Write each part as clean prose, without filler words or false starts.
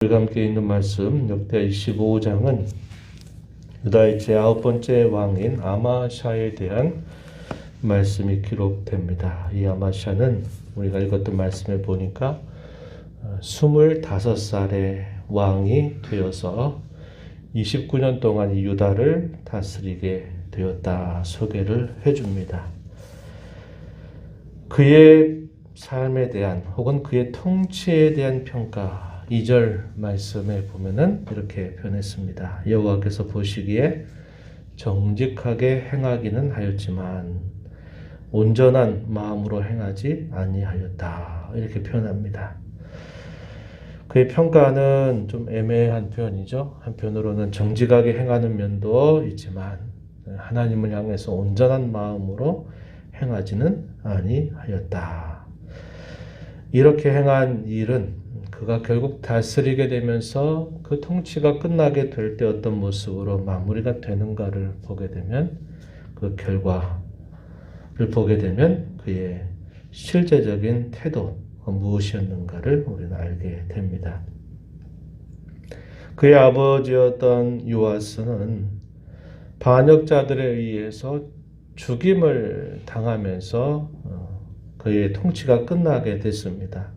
우리가 함께 읽는 말씀 역대하 25장은 유다의 제9번째 왕인 아마샤에 대한 말씀이 기록됩니다. 이 아마샤는 우리가 읽었던 말씀에 보니까 25살의 왕이 되어서 29년 동안 이 유다를 다스리게 되었다 소개를 해줍니다. 그의 삶에 대한 혹은 그의 통치에 대한 평가 2절 말씀에 보면은 이렇게 표현했습니다. 여호와께서 보시기에 정직하게 행하기는 하였지만 온전한 마음으로 행하지 아니하였다. 이렇게 표현합니다. 그의 평가는 좀 애매한 표현이죠. 한편으로는 정직하게 행하는 면도 있지만 하나님을 향해서 온전한 마음으로 행하지는 아니하였다. 이렇게 행한 일은 그가 결국 다스리게 되면서 그 통치가 끝나게 될 때 어떤 모습으로 마무리가 되는가를 보게 되면 그 결과를 보게 되면 그의 실제적인 태도가 무엇이었는가를 우리는 알게 됩니다. 그의 아버지였던 요아스는 반역자들에 의해서 죽임을 당하면서 그의 통치가 끝나게 됐습니다.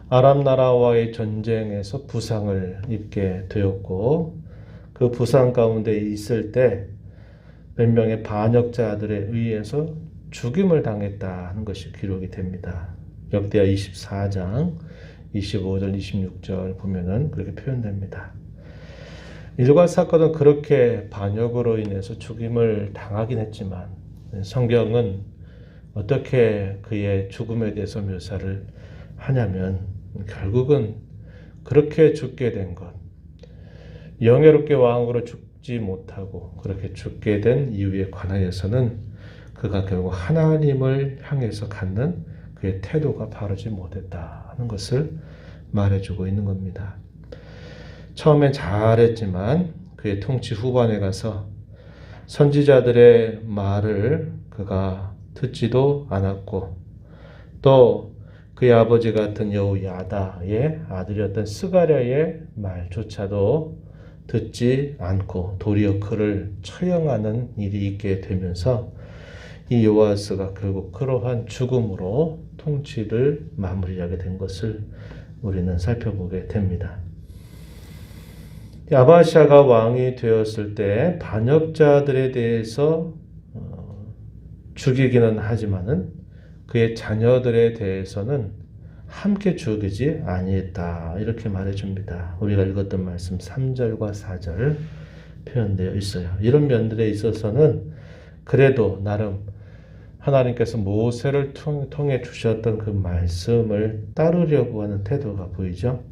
아람 나라와의 전쟁에서 부상을 입게 되었고 그 부상 가운데 있을 때 몇 명의 반역자들에 의해서 죽임을 당했다는 것이 기록이 됩니다. 역대하 24장 25절 26절 보면은 그렇게 표현됩니다. 일과 사건은 그렇게 반역으로 인해서 죽임을 당하긴 했지만 성경은 어떻게 그의 죽음에 대해서 묘사를 하냐면 결국은 그렇게 죽게 된 것, 영예롭게 왕으로 죽지 못하고 그렇게 죽게 된 이유에 관하여서는 그가 결국 하나님을 향해서 갖는 그의 태도가 바르지 못했다는 것을 말해주고 있는 겁니다. 처음엔 잘했지만 그의 통치 후반에 가서 선지자들의 말을 그가 듣지도 않았고 또 그의 아버지 같은 여호야다의 아들이었던 스가랴의 말조차도 듣지 않고 도리어 그를 처형하는 일이 있게 되면서 이 요아스가 결국 그러한 죽음으로 통치를 마무리하게 된 것을 우리는 살펴보게 됩니다. 아바샤가 왕이 되었을 때 반역자들에 대해서 죽이기는 하지만은 그의 자녀들에 대해서는 함께 죽이지 아니했다. 이렇게 말해줍니다. 우리가 읽었던 말씀 3절과 4절 표현되어 있어요. 이런 면들에 있어서는 그래도 나름 하나님께서 모세를 통해 주셨던 그 말씀을 따르려고 하는 태도가 보이죠.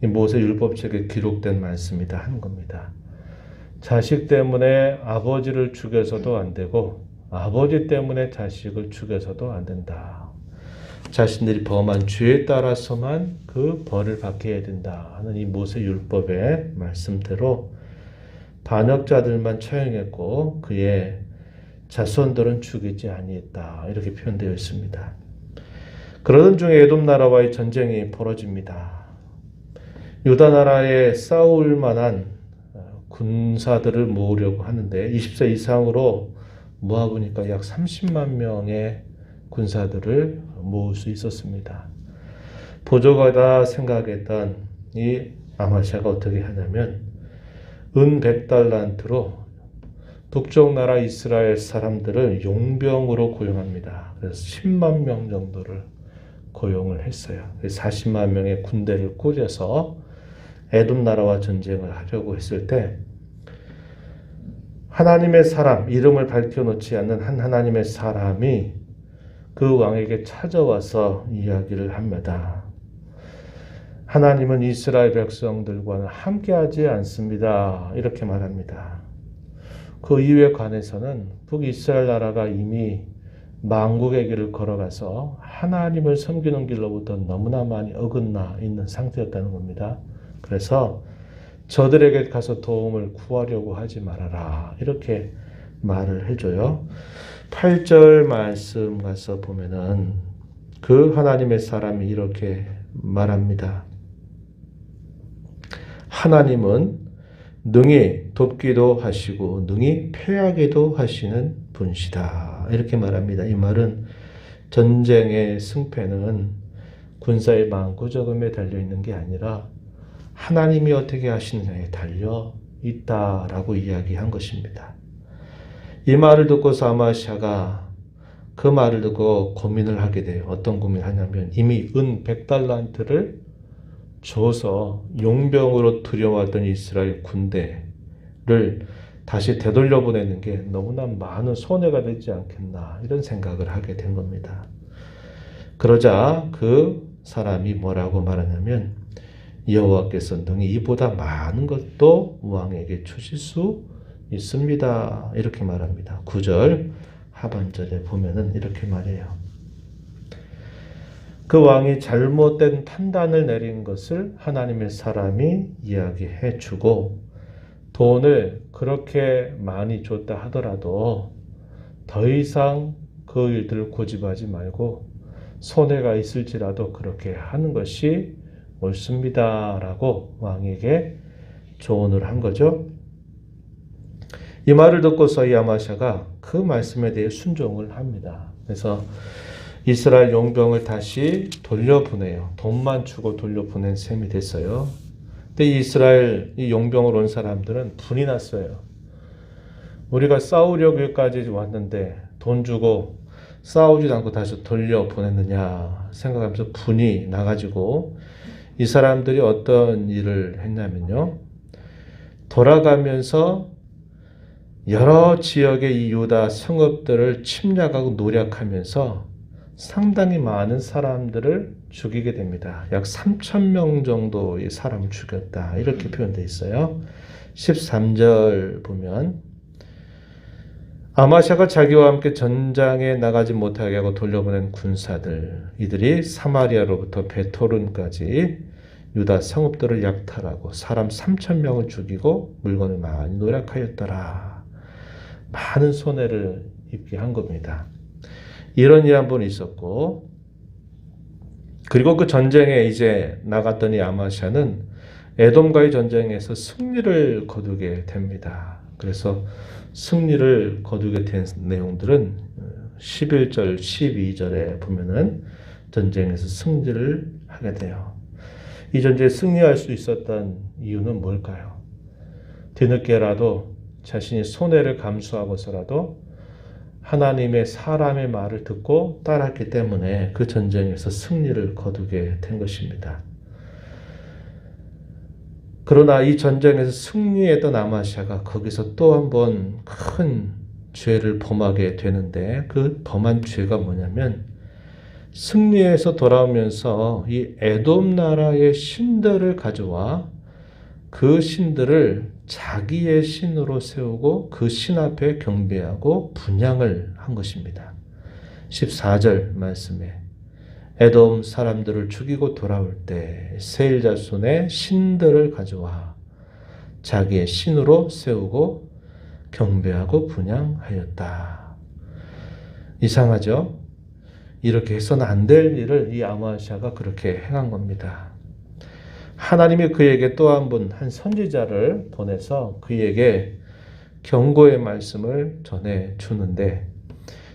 이 모세 율법책에 기록된 말씀이다 하는 겁니다. 자식 때문에 아버지를 죽여서도 안 되고 아버지 때문에 자식을 죽여서도 안 된다. 자신들이 범한 죄에 따라서만 그 벌을 받게 해야 된다 하는 이 모세 율법의 말씀대로 반역자들만 처형했고 그의 자손들은 죽이지 아니했다. 이렇게 표현되어 있습니다. 그러던 중에 에돔 나라와의 전쟁이 벌어집니다. 유다 나라에 싸울 만한 군사들을 모으려고 하는데 20세 이상으로 모아보니까 약 30만 명의 군사들을 모을 수 있었습니다. 보조가다 생각했던 이 아마샤가 어떻게 하냐면 은 100달란트로 북쪽 나라 이스라엘 사람들을 용병으로 고용합니다. 그래서 10만 명 정도를 고용을 했어요. 40만 명의 군대를 꾸려서 에돔 나라와 전쟁을 하려고 했을 때 하나님의 사람, 이름을 밝혀놓지 않는 한 하나님의 사람이 그 왕에게 찾아와서 이야기를 합니다. 하나님은 이스라엘 백성들과는 함께하지 않습니다. 이렇게 말합니다. 그 이유에 관해서는 북이스라엘 나라가 이미 망국의 길을 걸어가서 하나님을 섬기는 길로부터 너무나 많이 어긋나 있는 상태였다는 겁니다. 그래서 저들에게 가서 도움을 구하려고 하지 말아라. 이렇게 말을 해줘요. 8절 말씀 가서 보면은 그 하나님의 사람이 이렇게 말합니다. 하나님은 능히 돕기도 하시고 능히 패하기도 하시는 분이시다. 이렇게 말합니다. 이 말은 전쟁의 승패는 군사의 망구저금에 달려있는 게 아니라 하나님이 어떻게 하시느냐에 달려 있다라고 이야기한 것입니다. 이 말을 듣고서 아마시아가 그 말을 듣고 고민을 하게 돼요. 어떤 고민을 하냐면 이미 은 100달란트를 줘서 용병으로 들여왔던 이스라엘 군대를 다시 되돌려 보내는 게 너무나 많은 손해가 되지 않겠나 이런 생각을 하게 된 겁니다. 그러자 그 사람이 뭐라고 말하냐면 여호와께서 능히 이보다 많은 것도 왕에게 주실 수 있습니다. 이렇게 말합니다. 9절 하반절에 보면은 이렇게 말해요. 그 왕이 잘못된 판단을 내린 것을 하나님의 사람이 이야기해 주고 돈을 그렇게 많이 줬다 하더라도 더 이상 그 일들을 고집하지 말고 손해가 있을지라도 그렇게 하는 것이 옳습니다. 라고 왕에게 조언을 한 거죠. 이 말을 듣고서 이 아마샤가 그 말씀에 대해 순종을 합니다. 그래서 이스라엘 용병을 다시 돌려보내요. 돈만 주고 돌려보낸 셈이 됐어요. 근데 이스라엘 이 용병을 온 사람들은 분이 났어요. 우리가 싸우려고 여기까지 왔는데 돈 주고 싸우지도 않고 다시 돌려보냈느냐 생각하면서 분이 나가지고 이 사람들이 어떤 일을 했냐면요. 돌아가면서 여러 지역의 이 유다 성읍들을 침략하고 노략하면서 상당히 많은 사람들을 죽이게 됩니다. 약 3,000명 정도의 사람을 죽였다. 이렇게 표현되어 있어요. 13절 보면 아마샤가 자기와 함께 전장에 나가지 못하게 하고 돌려보낸 군사들 이들이 사마리아로부터 베토른까지 유다 성읍들을 약탈하고 사람 3,000명을 죽이고 물건을 많이 노략하였더라. 많은 손해를 입게 한 겁니다. 이런 일 한 번 있었고 그리고 그 전쟁에 이제 나갔더니 아마샤는 에돔과의 전쟁에서 승리를 거두게 됩니다. 그래서 승리를 거두게 된 내용들은 11절, 12절에 보면은 전쟁에서 승리를 하게 돼요. 이 전쟁에 승리할 수 있었던 이유는 뭘까요? 뒤늦게라도 자신이 손해를 감수하고서라도 하나님의 사람의 말을 듣고 따랐기 때문에 그 전쟁에서 승리를 거두게 된 것입니다. 그러나 이 전쟁에서 승리했던 아마샤가 거기서 또 한 번 큰 죄를 범하게 되는데 그 범한 죄가 뭐냐면 승리해서 돌아오면서 이 에돔 나라의 신들을 가져와 그 신들을 자기의 신으로 세우고 그 신 앞에 경배하고 분향을 한 것입니다. 14절 말씀에 에돔 사람들을 죽이고 돌아올 때 세일 자손의 신들을 가져와 자기의 신으로 세우고 경배하고 분향하였다. 이상하죠? 이렇게 해서는 안 될 일을 이 아마샤가 그렇게 행한 겁니다. 하나님이 그에게 또 한 번 한 선지자를 보내서 그에게 경고의 말씀을 전해 주는데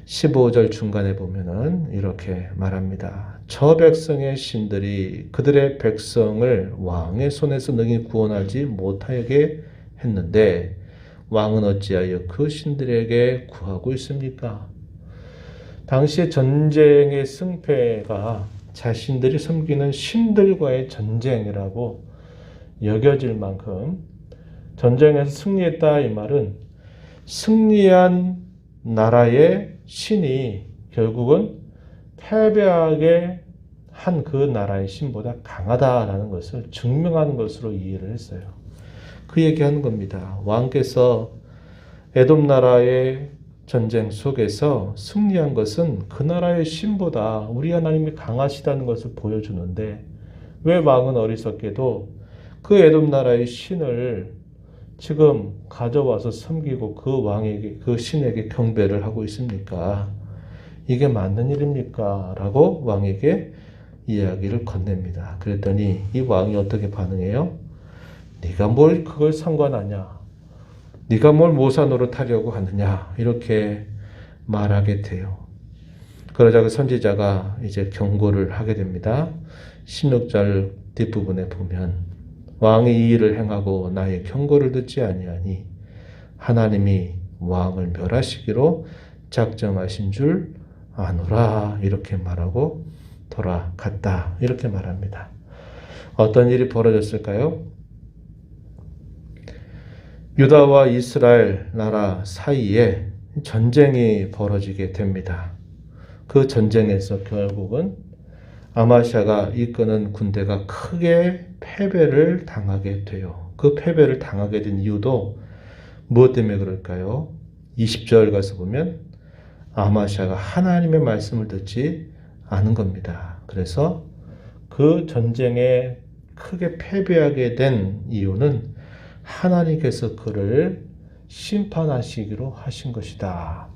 15절 중간에 보면은 이렇게 말합니다. 저 백성의 신들이 그들의 백성을 왕의 손에서 능히 구원하지 못하게 했는데 왕은 어찌하여 그 신들에게 구하고 있습니까? 당시의 전쟁의 승패가 자신들이 섬기는 신들과의 전쟁이라고 여겨질 만큼 전쟁에서 승리했다 이 말은 승리한 나라의 신이 결국은 패배하게 한 그 나라의 신보다 강하다라는 것을 증명하는 것으로 이해를 했어요. 그 얘기하는 겁니다. 왕께서 에돔 나라의 전쟁 속에서 승리한 것은 그 나라의 신보다 우리 하나님이 강하시다는 것을 보여주는데 왜 왕은 어리석게도 그 에돔 나라의 신을 지금 가져와서 섬기고 그 왕에게 그 신에게 경배를 하고 있습니까? 이게 맞는 일입니까? 라고 왕에게 이야기를 건넵니다. 그랬더니 이 왕이 어떻게 반응해요? 네가 뭘 그걸 상관하냐? 네가 뭘 모사 노릇하려고 하느냐? 이렇게 말하게 돼요. 그러자 그 선지자가 이제 경고를 하게 됩니다. 16절 뒷부분에 보면 왕이 이 일을 행하고 나의 경고를 듣지 아니하니 하나님이 왕을 멸하시기로 작정하신 줄 아노라 이렇게 말하고 돌아갔다 이렇게 말합니다. 어떤 일이 벌어졌을까요? 유다와 이스라엘 나라 사이에 전쟁이 벌어지게 됩니다. 그 전쟁에서 결국은 아마시아가 이끄는 군대가 크게 패배를 당하게 돼요. 그 패배를 당하게 된 이유도 무엇 때문에 그럴까요? 20절 가서 보면 아마시아가 하나님의 말씀을 듣지 않은 겁니다. 그래서 그 전쟁에 크게 패배하게 된 이유는 하나님께서 그를 심판하시기로 하신 것이다.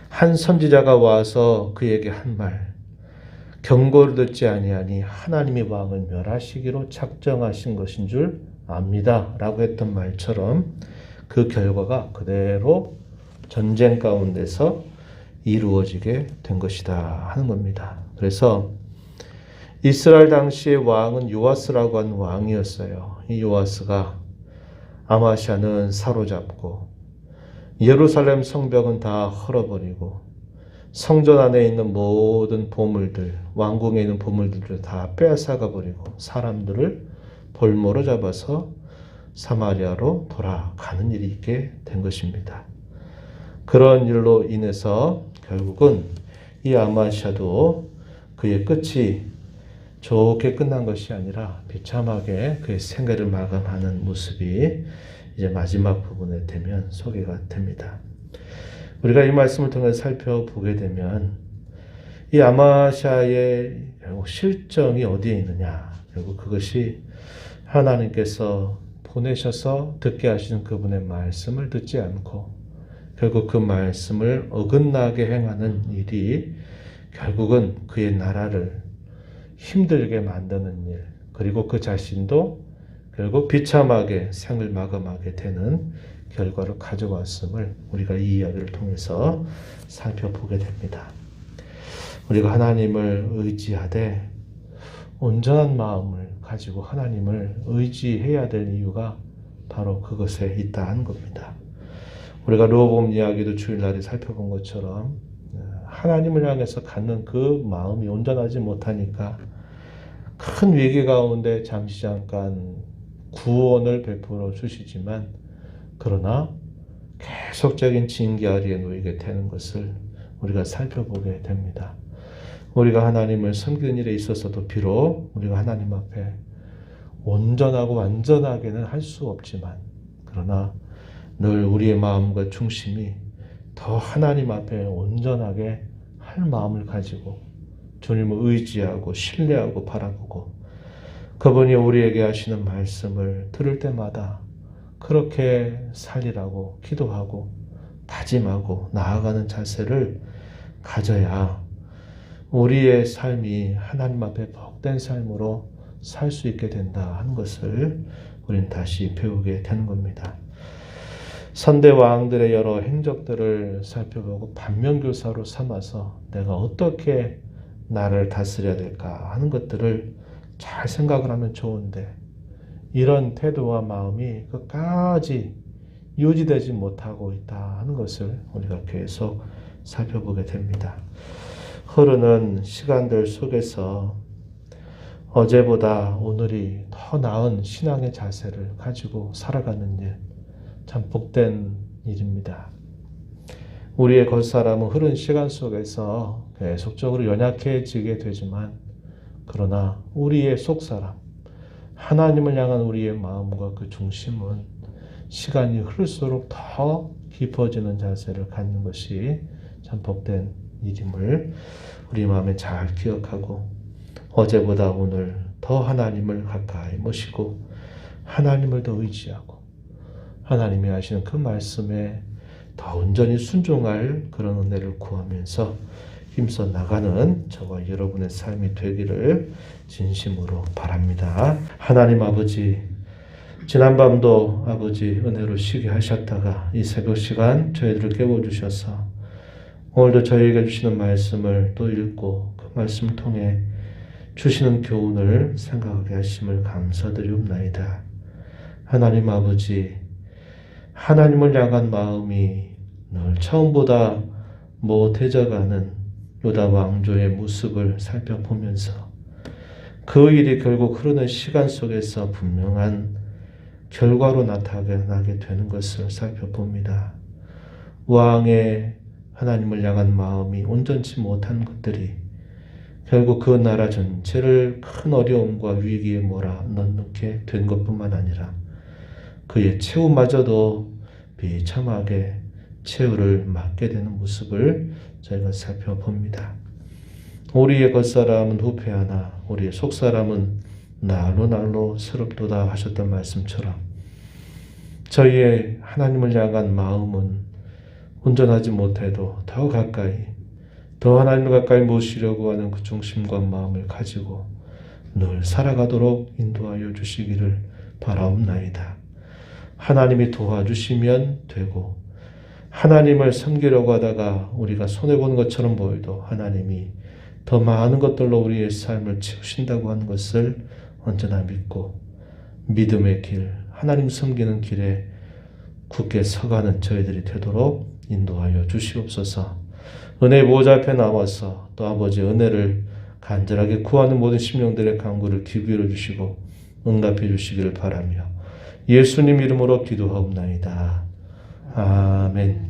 한 선지자가 와서 그에게 한 말, 경고를 듣지 아니하니 하나님이 왕을 멸하시기로 작정하신 것인 줄 압니다. 라고 했던 말처럼 그 결과가 그대로 전쟁 가운데서 이루어지게 된 것이다 하는 겁니다. 그래서 이스라엘 당시의 왕은 요아스라고 하는 왕이었어요. 이 요아스가 아마시아는 사로잡고 예루살렘 성벽은 다 헐어버리고 성전 안에 있는 모든 보물들, 왕궁에 있는 보물들을 다 빼앗아가 버리고 사람들을 볼모로 잡아서 사마리아로 돌아가는 일이 있게 된 것입니다. 그런 일로 인해서 결국은 이 아마시아도 그의 끝이 좋게 끝난 것이 아니라 비참하게 그의 생애를 마감하는 모습이 이제 마지막 부분에 되면 소개가 됩니다. 우리가 이 말씀을 통해 살펴보게 되면 이 아마시아의 결국 실정이 어디에 있느냐, 결국 그것이 하나님께서 보내셔서 듣게 하시는 그분의 말씀을 듣지 않고 결국 그 말씀을 어긋나게 행하는 일이 결국은 그의 나라를 힘들게 만드는 일, 그리고 그 자신도 결국 비참하게 생을 마감하게 되는 결과를 가져왔음을 우리가 이 이야기를 통해서 살펴보게 됩니다. 우리가 하나님을 의지하되 온전한 마음을 가지고 하나님을 의지해야 될 이유가 바로 그것에 있다는 겁니다. 우리가 르호보암 이야기도 주일날에 살펴본 것처럼 하나님을 향해서 갖는 그 마음이 온전하지 못하니까 큰 위기 가운데 잠시 잠깐 구원을 베풀어 주시지만 그러나 계속적인 징계 아래에 놓이게 되는 것을 우리가 살펴보게 됩니다. 우리가 하나님을 섬기는 일에 있어서도 비록 우리가 하나님 앞에 온전하고 완전하게는 할 수 없지만 그러나 늘 우리의 마음과 중심이 더 하나님 앞에 온전하게 할 마음을 가지고 주님을 의지하고 신뢰하고 바라보고 그분이 우리에게 하시는 말씀을 들을 때마다 그렇게 살리라고 기도하고 다짐하고 나아가는 자세를 가져야 우리의 삶이 하나님 앞에 복된 삶으로 살 수 있게 된다 하는 것을 우리는 다시 배우게 되는 겁니다. 선대 왕들의 여러 행적들을 살펴보고 반면교사로 삼아서 내가 어떻게 나를 다스려야 될까 하는 것들을 잘 생각을 하면 좋은데 이런 태도와 마음이 끝까지 유지되지 못하고 있다 하는 것을 우리가 계속 살펴보게 됩니다. 흐르는 시간들 속에서 어제보다 오늘이 더 나은 신앙의 자세를 가지고 살아가는 일, 참 복된 일입니다. 우리의 겉사람은 흐른 시간 속에서 계속적으로 연약해지게 되지만 그러나 우리의 속사람, 하나님을 향한 우리의 마음과 그 중심은 시간이 흐를수록 더 깊어지는 자세를 갖는 것이 참 복된 일임을 우리 마음에 잘 기억하고 어제보다 오늘 더 하나님을 가까이 모시고 하나님을 더 의지하고 하나님이 하시는 그 말씀에 더 온전히 순종할 그런 은혜를 구하면서 힘써 나가는 저와 여러분의 삶이 되기를 진심으로 바랍니다. 하나님 아버지, 지난밤도 아버지 은혜로 쉬게 하셨다가 이 새벽 시간 저희들을 깨워주셔서 오늘도 저희에게 주시는 말씀을 또 읽고 그 말씀을 통해 주시는 교훈을 생각하게 하심을 감사드리옵나이다. 하나님 아버지, 하나님을 향한 마음이 늘 처음보다 못해져가는 유다 왕조의 모습을 살펴보면서 그 일이 결국 흐르는 시간 속에서 분명한 결과로 나타나게 되는 것을 살펴봅니다. 왕의 하나님을 향한 마음이 온전치 못한 것들이 결국 그 나라 전체를 큰 어려움과 위기에 몰아넣게 된 것뿐만 아니라 그의 최후마저도 비참하게 최후를 맞게 되는 모습을 저희가 살펴봅니다. 우리의 겉사람은 후패하나 우리의 속사람은 날로 새롭도다 하셨던 말씀처럼 저희의 하나님을 향한 마음은 온전하지 못해도 더 하나님을 가까이 모시려고 하는 그 중심과 마음을 가지고 늘 살아가도록 인도하여 주시기를 바라옵나이다. 하나님이 도와주시면 되고 하나님을 섬기려고 하다가 우리가 손해보는 것처럼 보여도 하나님이 더 많은 것들로 우리의 삶을 채우신다고 하는 것을 언제나 믿고 믿음의 길, 하나님 섬기는 길에 굳게 서가는 저희들이 되도록 인도하여 주시옵소서. 은혜의 보호자 앞에 나와서 또 아버지 은혜를 간절하게 구하는 모든 심령들의 간구를 기부해 주시고 응답해 주시기를 바라며 예수님 이름으로 기도하옵나이다. 아멘.